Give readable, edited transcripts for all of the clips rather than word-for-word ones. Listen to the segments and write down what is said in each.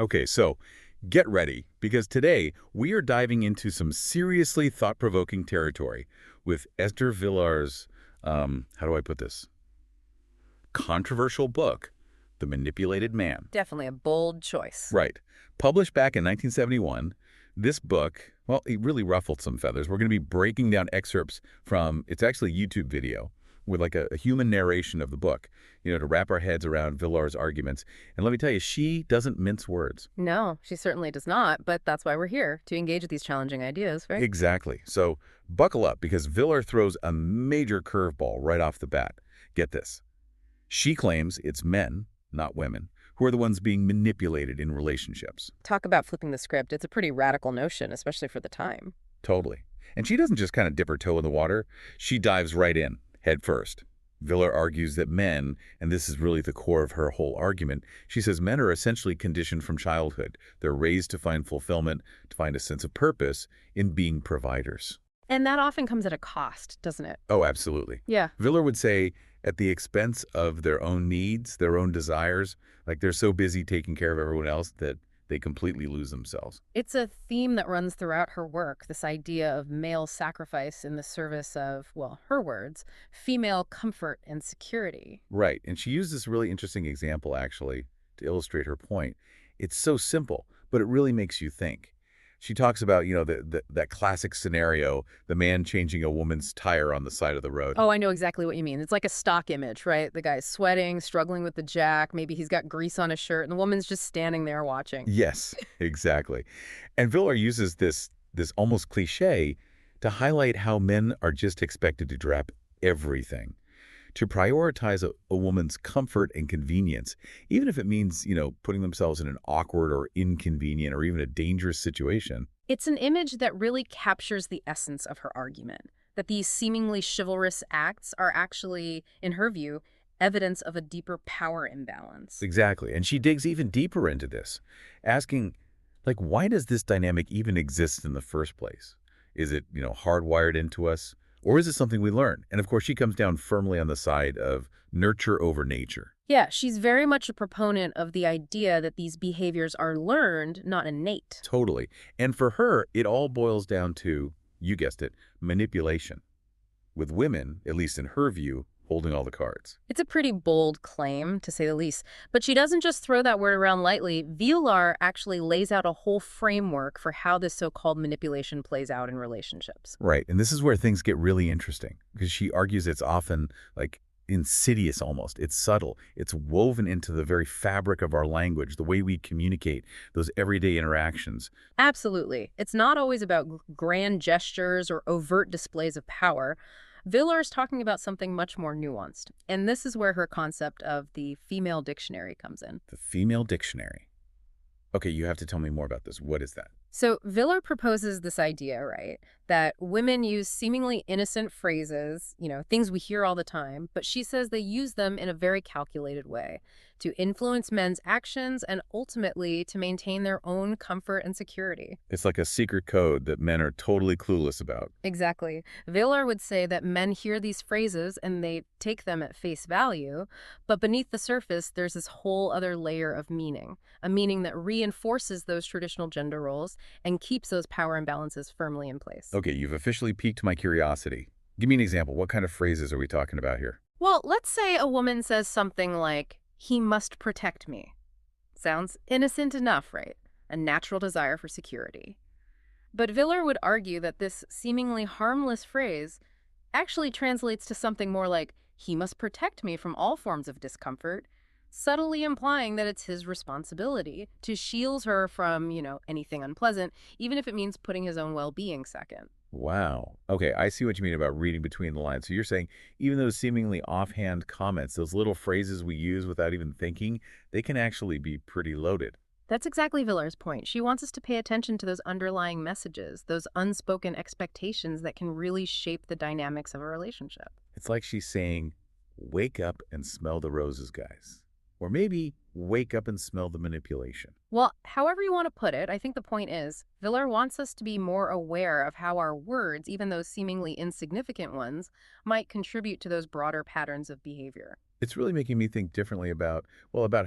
Okay, so get ready, because today we are diving into some seriously thought-provoking territory with Esther Villar's, how do I put this? Controversial book, The Manipulated Man. Definitely a bold choice. Right. Published back in 1971, this book, well, it really ruffled some feathers. We're going to be breaking down excerpts from, it's actually a YouTube video with like a human narration of the book, to wrap our heads around Villar's arguments. And let me tell you, she doesn't mince words. No, she certainly does not, but that's why we're here, to engage with these challenging ideas, right? Exactly. So buckle up, because Villar throws a major curveball right off the bat. Get this. She claims it's men, not women, who are the ones being manipulated in relationships. Talk about flipping the script. It's a pretty radical notion, especially for the time. Totally. And she doesn't just kind of dip her toe in the water. She dives right in, head first. Villar argues that men, and this is really the core of her whole argument, she says men are essentially conditioned from childhood. They're raised to find fulfillment, to find a sense of purpose in being providers. And that often comes at a cost, doesn't it? Oh, absolutely. Yeah. Villar would say at the expense of their own needs, their own desires, like they're so busy taking care of everyone else that they completely lose themselves. It's a theme that runs throughout her work, this idea of male sacrifice in the service of, well, her words, female comfort and security. Right. And she used this really interesting example, actually, to illustrate her point. It's so simple, but it really makes you think. She talks about, that classic scenario, the man changing a woman's tire on the side of the road. Oh, I know exactly what you mean. It's like a stock image, right? The guy's sweating, struggling with the jack. Maybe he's got grease on his shirt, and the woman's just standing there watching. Yes, exactly. And Villar uses this almost cliche to highlight how men are just expected to drop everything, to prioritize a woman's comfort and convenience, even if it means, putting themselves in an awkward or inconvenient or even a dangerous situation. It's an image that really captures the essence of her argument, that these seemingly chivalrous acts are actually, in her view, evidence of a deeper power imbalance. Exactly. And she digs even deeper into this, asking, why does this dynamic even exist in the first place? Is it, hardwired into us? Or is it something we learn? And of course, she comes down firmly on the side of nurture over nature. Yeah, she's very much a proponent of the idea that these behaviors are learned, not innate. Totally. And for her, it all boils down to, you guessed it, manipulation. With women, at least in her view, holding all the cards. It's a pretty bold claim, to say the least. But she doesn't just throw that word around lightly. Vilar actually lays out a whole framework for how this so-called manipulation plays out in relationships. Right. And this is where things get really interesting, because she argues it's often insidious almost. It's subtle. It's woven into the very fabric of our language, the way we communicate, those everyday interactions. Absolutely. It's not always about grand gestures or overt displays of power. Villar is talking about something much more nuanced. And this is where her concept of the female dictionary comes in. The female dictionary. Okay, you have to tell me more about this. What is that? So Villar proposes this idea, right, that women use seemingly innocent phrases, things we hear all the time, but she says they use them in a very calculated way to influence men's actions and ultimately to maintain their own comfort and security. It's like a secret code that men are totally clueless about. Exactly. Villar would say that men hear these phrases and they take them at face value, but beneath the surface, there's this whole other layer of meaning, a meaning that reinforces those traditional gender roles and keeps those power imbalances firmly in place. Okay, you've officially piqued my curiosity. Give me an example. What kind of phrases are we talking about here? Well, let's say a woman says something like, "He must protect me." Sounds innocent enough, right? A natural desire for security. But Villar would argue that this seemingly harmless phrase actually translates to something more like, "He must protect me from all forms of discomfort," subtly implying that it's his responsibility to shield her from, anything unpleasant, even if it means putting his own well-being second. Wow. Okay, I see what you mean about reading between the lines. So you're saying even those seemingly offhand comments, those little phrases we use without even thinking, they can actually be pretty loaded. That's exactly Villar's point. She wants us to pay attention to those underlying messages, those unspoken expectations that can really shape the dynamics of a relationship. It's like she's saying, wake up and smell the roses, guys. Or maybe wake up and smell the manipulation. Well, however you want to put it, I think the point is, Villar wants us to be more aware of how our words, even those seemingly insignificant ones, might contribute to those broader patterns of behavior. It's really making me think differently about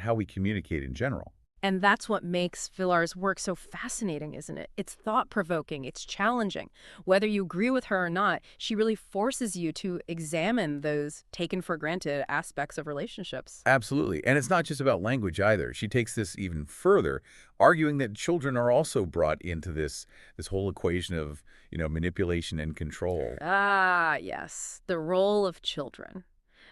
how we communicate in general. And that's what makes Villar's work so fascinating, isn't it? It's thought-provoking, it's challenging. Whether you agree with her or not, she really forces you to examine those taken-for-granted aspects of relationships. Absolutely. And it's not just about language either. She takes this even further, arguing that children are also brought into this whole equation of, manipulation and control. Ah, yes, the role of children.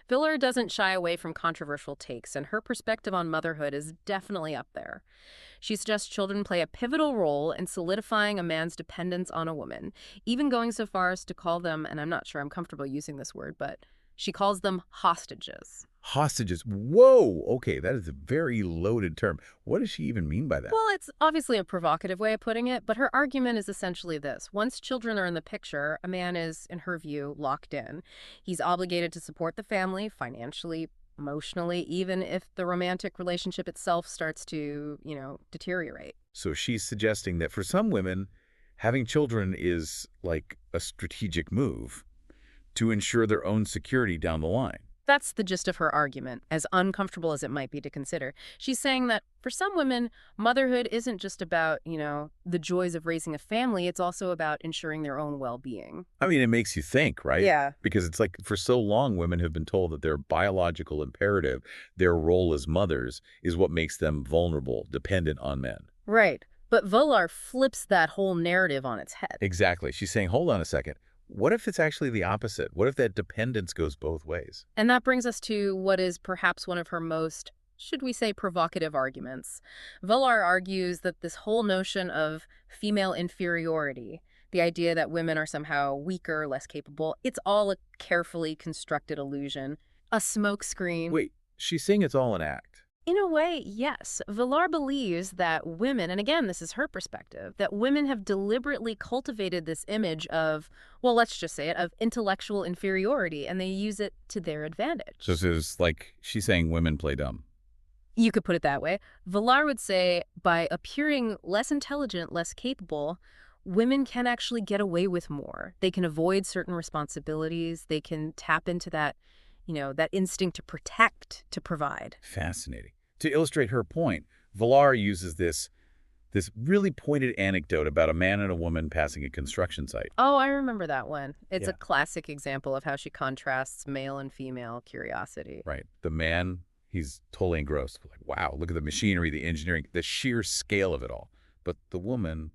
Villar doesn't shy away from controversial takes, and her perspective on motherhood is definitely up there. She suggests children play a pivotal role in solidifying a man's dependence on a woman, even going so far as to call them, and I'm not sure I'm comfortable using this word, but she calls them hostages. Hostages. Whoa. Okay, that is a very loaded term. What does she even mean by that? Well, it's obviously a provocative way of putting it, but her argument is essentially this. Once children are in the picture, a man is, in her view, locked in. He's obligated to support the family financially, emotionally, even if the romantic relationship itself starts to, deteriorate. So she's suggesting that for some women, having children is like a strategic move to ensure their own security down the line. That's the gist of her argument, as uncomfortable as it might be to consider. She's saying that for some women, motherhood isn't just about, the joys of raising a family, it's also about ensuring their own well-being. I mean, it makes you think, right? Yeah. Because it's like for so long, women have been told that their biological imperative, their role as mothers, is what makes them vulnerable, dependent on men. Right. But Volar flips that whole narrative on its head. Exactly. She's saying, hold on a second. What if it's actually the opposite? What if that dependence goes both ways? And that brings us to what is perhaps one of her most, should we say, provocative arguments. Villar argues that this whole notion of female inferiority, the idea that women are somehow weaker, less capable, it's all a carefully constructed illusion, a smokescreen. Wait, she's saying it's all an act. In a way, yes. Villar believes that women, and again, this is her perspective, that women have deliberately cultivated this image of, well, let's just say it, of intellectual inferiority, and they use it to their advantage. So this is like she's saying women play dumb. You could put it that way. Villar would say by appearing less intelligent, less capable, women can actually get away with more. They can avoid certain responsibilities. They can tap into that, that instinct to protect, to provide. Fascinating. To illustrate her point, Vilar uses this really pointed anecdote about a man and a woman passing a construction site. Oh, I remember that one. It's Yeah. a classic example of how she contrasts male and female curiosity. Right. The man, he's totally engrossed. Like, wow, look at the machinery, the engineering, the sheer scale of it all. But the woman,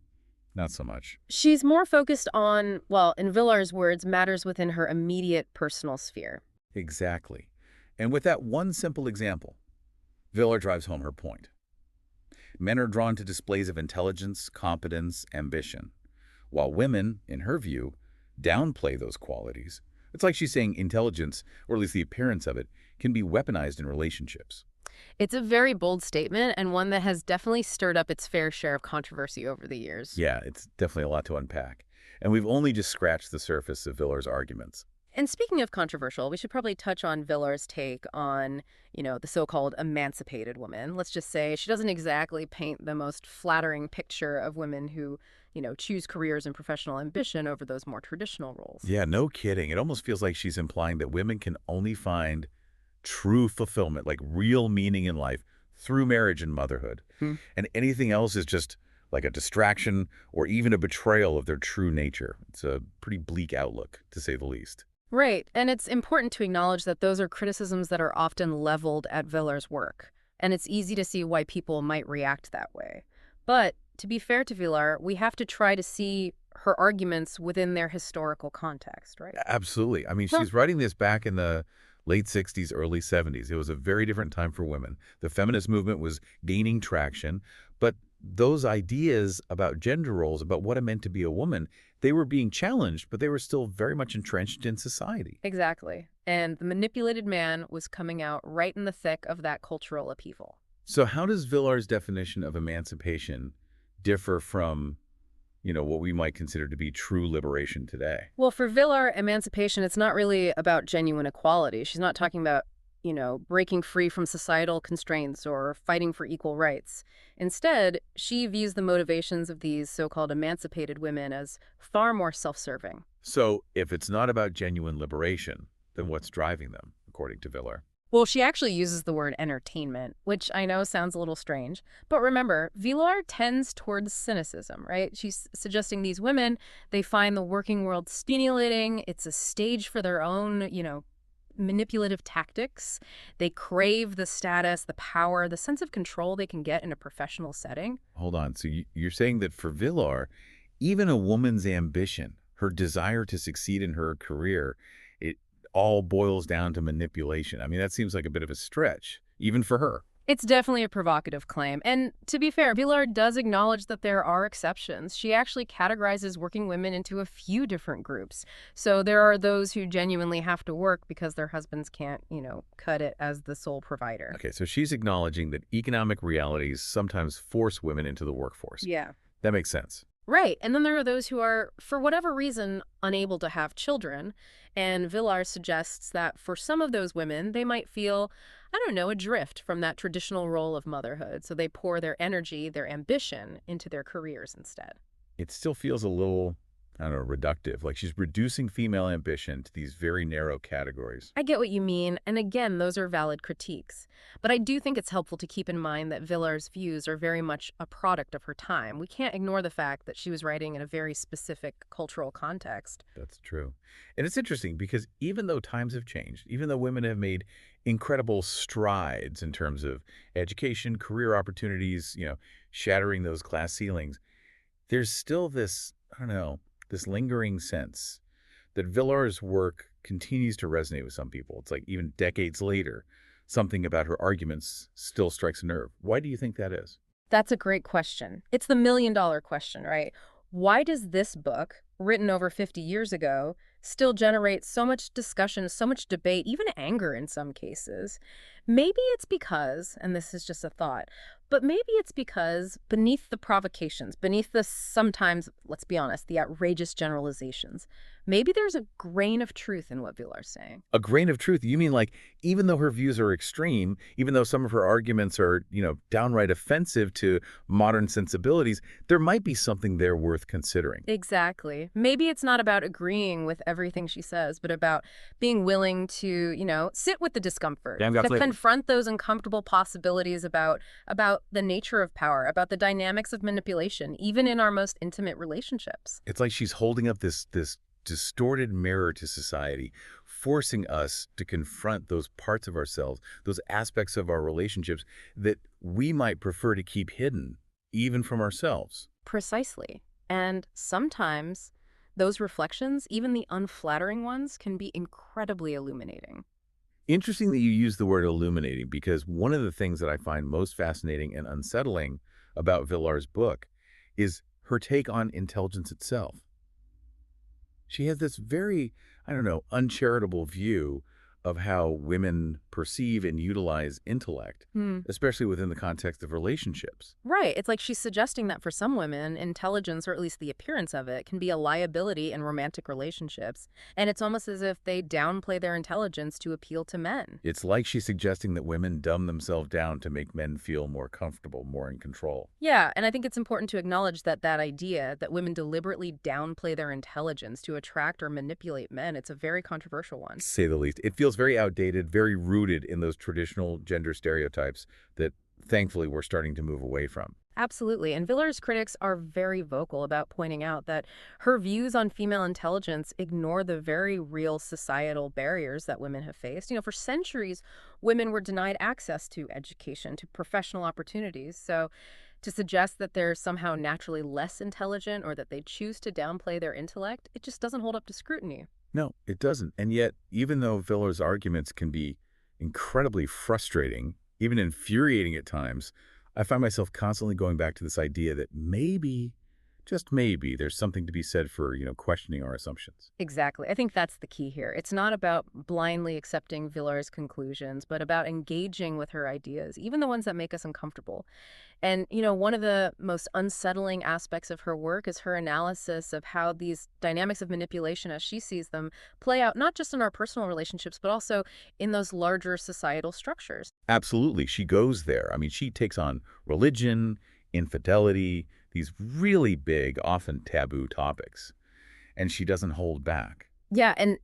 not so much. She's more focused on, well, in Villar's words, matters within her immediate personal sphere. Exactly. And with that one simple example, Vilar drives home her point. Men are drawn to displays of intelligence, competence, ambition, while women, in her view, downplay those qualities. It's like she's saying intelligence, or at least the appearance of it, can be weaponized in relationships. It's a very bold statement and one that has definitely stirred up its fair share of controversy over the years. Yeah, it's definitely a lot to unpack. And we've only just scratched the surface of Vilar's arguments. And speaking of controversial, we should probably touch on Villar's take on, the so-called emancipated woman. Let's just say she doesn't exactly paint the most flattering picture of women who, choose careers and professional ambition over those more traditional roles. Yeah, no kidding. It almost feels like she's implying that women can only find true fulfillment, like real meaning in life, through marriage and motherhood. Hmm. And anything else is just like a distraction or even a betrayal of their true nature. It's a pretty bleak outlook, to say the least. Right, and it's important to acknowledge that those are criticisms that are often leveled at Villar's work, and it's easy to see why people might react that way. But to be fair to Villar, we have to try to see her arguments within their historical context, right? Absolutely. I mean, Huh. she's writing this back in the late 60s, early 70s. It was a very different time for women. The feminist movement was gaining traction, but those ideas about gender roles, about what it meant to be a woman, they were being challenged, but they were still very much entrenched in society. Exactly. And the manipulated man was coming out right in the thick of that cultural upheaval. So how does Villar's definition of emancipation differ from, what we might consider to be true liberation today? Well, for Villar, emancipation, it's not really about genuine equality. She's not talking about, breaking free from societal constraints or fighting for equal rights. Instead, she views the motivations of these so-called emancipated women as far more self-serving. So if it's not about genuine liberation, then what's driving them, according to Villar? Well, she actually uses the word entertainment, which I know sounds a little strange. But remember, Vilar tends towards cynicism, right? She's suggesting these women, they find the working world stimulating. It's a stage for their own, manipulative tactics. They crave the status, the power, the sense of control they can get in a professional setting. Hold on. So you're saying that for Villar, even a woman's ambition, her desire to succeed in her career, it all boils down to manipulation. I mean, that seems like a bit of a stretch, even for her. It's definitely a provocative claim. And to be fair, Villar does acknowledge that there are exceptions. She actually categorizes working women into a few different groups. So there are those who genuinely have to work because their husbands can't, cut it as the sole provider. Okay, so she's acknowledging that economic realities sometimes force women into the workforce. Yeah. That makes sense. Right. And then there are those who are, for whatever reason, unable to have children. And Villar suggests that for some of those women, they might feel, I don't know, adrift from that traditional role of motherhood. So they pour their energy, their ambition into their careers instead. It still feels a little, I don't know, reductive. Like she's reducing female ambition to these very narrow categories. I get what you mean, and again, those are valid critiques. But I do think it's helpful to keep in mind that Villar's views are very much a product of her time. We can't ignore the fact that she was writing in a very specific cultural context. That's true. And it's interesting because even though times have changed, even though women have made incredible strides in terms of education, career opportunities, shattering those glass ceilings, there's still this, I don't know, this lingering sense that Villar's work continues to resonate with some people. It's like even decades later, something about her arguments still strikes a nerve. Why do you think that is? That's a great question. It's the million-dollar question, right? Why does this book, written over 50 years ago, still generate so much discussion, so much debate, even anger in some cases? Maybe it's because, and this is just a thought, but maybe it's because beneath the provocations, beneath the sometimes, let's be honest, the outrageous generalizations, maybe there's a grain of truth in what Villar's saying. A grain of truth. You mean like even though her views are extreme, even though some of her arguments are, downright offensive to modern sensibilities, there might be something there worth considering. Exactly. Maybe it's not about agreeing with everything she says, but about being willing to, sit with the discomfort, Yeah, to confront those uncomfortable possibilities about the nature of power, about the dynamics of manipulation, even in our most intimate relationships. It's like she's holding up this distorted mirror to society, forcing us to confront those parts of ourselves, those aspects of our relationships that we might prefer to keep hidden, even from ourselves. Precisely. And sometimes those reflections, even the unflattering ones, can be incredibly illuminating. Interesting that you use the word illuminating, because one of the things that I find most fascinating and unsettling about Villar's book is her take on intelligence itself. She has this very, I don't know, uncharitable view of how women perceive and utilize intellect, Hmm. especially within the context of relationships. Right. It's like she's suggesting that for some women, intelligence, or at least the appearance of it, can be a liability in romantic relationships. And it's almost as if they downplay their intelligence to appeal to men. It's like she's suggesting that women dumb themselves down to make men feel more comfortable, more in control. Yeah, and I think it's important to acknowledge that idea that women deliberately downplay their intelligence to attract or manipulate men, it's a very controversial one. To say the least. It feels very outdated, very rooted in those traditional gender stereotypes that thankfully we're starting to move away from. Absolutely. And Villar's critics are very vocal about pointing out that her views on female intelligence ignore the very real societal barriers that women have faced. For centuries, women were denied access to education, to professional opportunities. So to suggest that they're somehow naturally less intelligent or that they choose to downplay their intellect, it just doesn't hold up to scrutiny. No, it doesn't. And yet, even though Villar's arguments can be incredibly frustrating, even infuriating at times, I find myself constantly going back to this idea that maybe, just maybe, there's something to be said for, questioning our assumptions. Exactly. I think that's the key here. It's not about blindly accepting Villar's conclusions, but about engaging with her ideas, even the ones that make us uncomfortable. And, one of the most unsettling aspects of her work is her analysis of how these dynamics of manipulation, as she sees them, play out not just in our personal relationships, but also in those larger societal structures. Absolutely. She goes there. I mean, she takes on religion, infidelity, these really big, often taboo topics, and she doesn't hold back. Yeah, and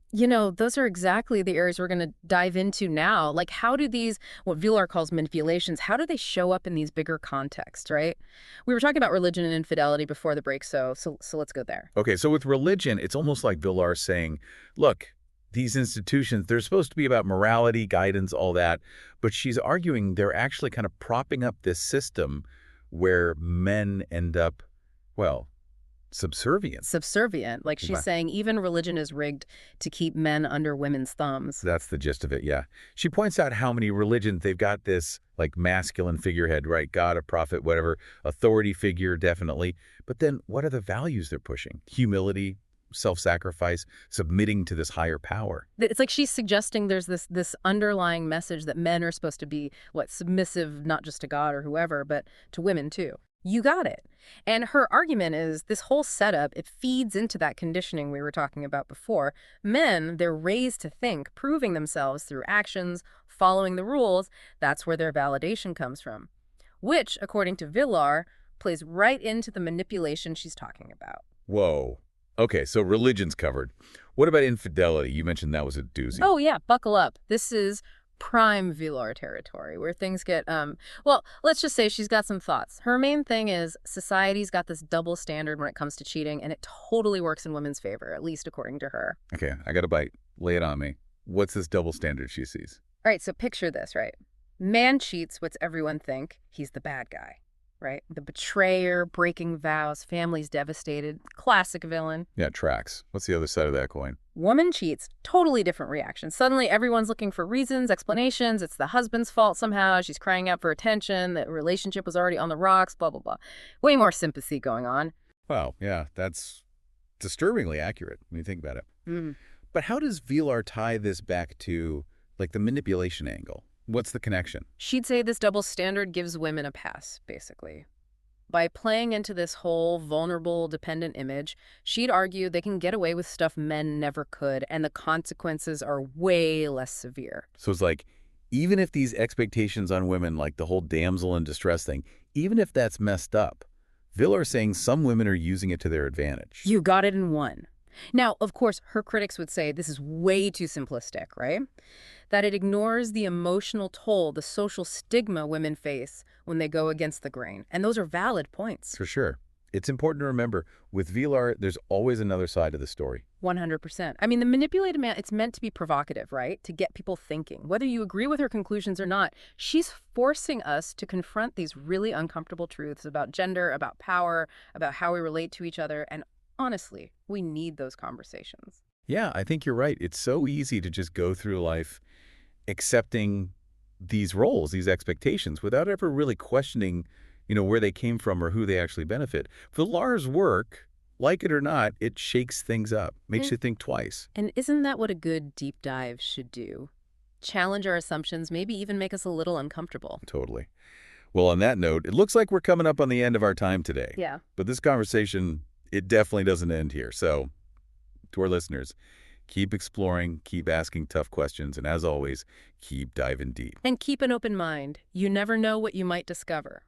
those are exactly the areas we're going to dive into now. Like, how do these, what Villar calls manipulations, how do they show up in these bigger contexts, right? We were talking about religion and infidelity before the break, so let's go there. Okay, so with religion, it's almost like Villar saying, look, these institutions, they're supposed to be about morality, guidance, all that, but she's arguing they're actually kind of propping up this system where men end up, well, subservient. Subservient. Like she's Wow. saying, even religion is rigged to keep men under women's thumbs. That's the gist of it, yeah. She points out how many religions, they've got this, like, masculine figurehead, right? God, a prophet, whatever, authority figure, definitely. But then what are the values they're pushing? Humility, self-sacrifice, submitting to this higher power. It's like she's suggesting there's this underlying message that men are supposed to be, what, submissive not just to God or whoever, but to women too. You got it. And her argument is this whole setup, it feeds into that conditioning we were talking about before. Men, they're raised to think, proving themselves through actions, following the rules. That's where their validation comes from, which, according to Villar, plays right into the manipulation she's talking about. Whoa. Okay, so religion's covered. What about infidelity? You mentioned that was a doozy. Oh, yeah, buckle up. This is prime Villar territory where things get, well, let's just say she's got some thoughts. Her main thing is society's got this double standard when it comes to cheating, and it totally works in women's favor, at least according to her. Okay, I got a bite. Lay it on me. What's this double standard she sees? All right, so picture this, right? Man cheats, what's everyone think? He's the bad guy, right? The betrayer, breaking vows, family's devastated, classic villain. Yeah, tracks. What's the other side of that coin? Woman cheats, totally different reaction. Suddenly everyone's looking for reasons, explanations. It's the husband's fault somehow. She's crying out for attention. The relationship was already on the rocks, blah, blah, blah. Way more sympathy going on. Wow, yeah, that's disturbingly accurate when you think about it. Mm. But how does Vilar tie this back to, like, the manipulation angle? What's the connection? She'd say this double standard gives women a pass, basically. By playing into this whole vulnerable, dependent image, she'd argue they can get away with stuff men never could, and the consequences are way less severe. So it's like, even if these expectations on women, like the whole damsel in distress thing, even if that's messed up, Villar's saying some women are using it to their advantage. You got it in one. Now, of course, her critics would say this is way too simplistic, right? That it ignores the emotional toll, the social stigma women face when they go against the grain. And those are valid points. For sure. It's important to remember, with Vilar, there's always another side of the story. 100%. I mean, the manipulated man, it's meant to be provocative, right? To get people thinking. Whether you agree with her conclusions or not, she's forcing us to confront these really uncomfortable truths about gender, about power, about how we relate to each other. And honestly, we need those conversations. Yeah, I think you're right. It's so easy to just go through life accepting these roles, these expectations, without ever really questioning, where they came from or who they actually benefit. Villar's work, like it or not, it shakes things up, makes you think twice. And isn't that what a good deep dive should do? Challenge our assumptions, maybe even make us a little uncomfortable. Totally. Well, on that note, it looks like we're coming up on the end of our time today. Yeah. But this conversation, it definitely doesn't end here. So, to our listeners, keep exploring, keep asking tough questions, and as always, keep diving deep. And keep an open mind. You never know what you might discover.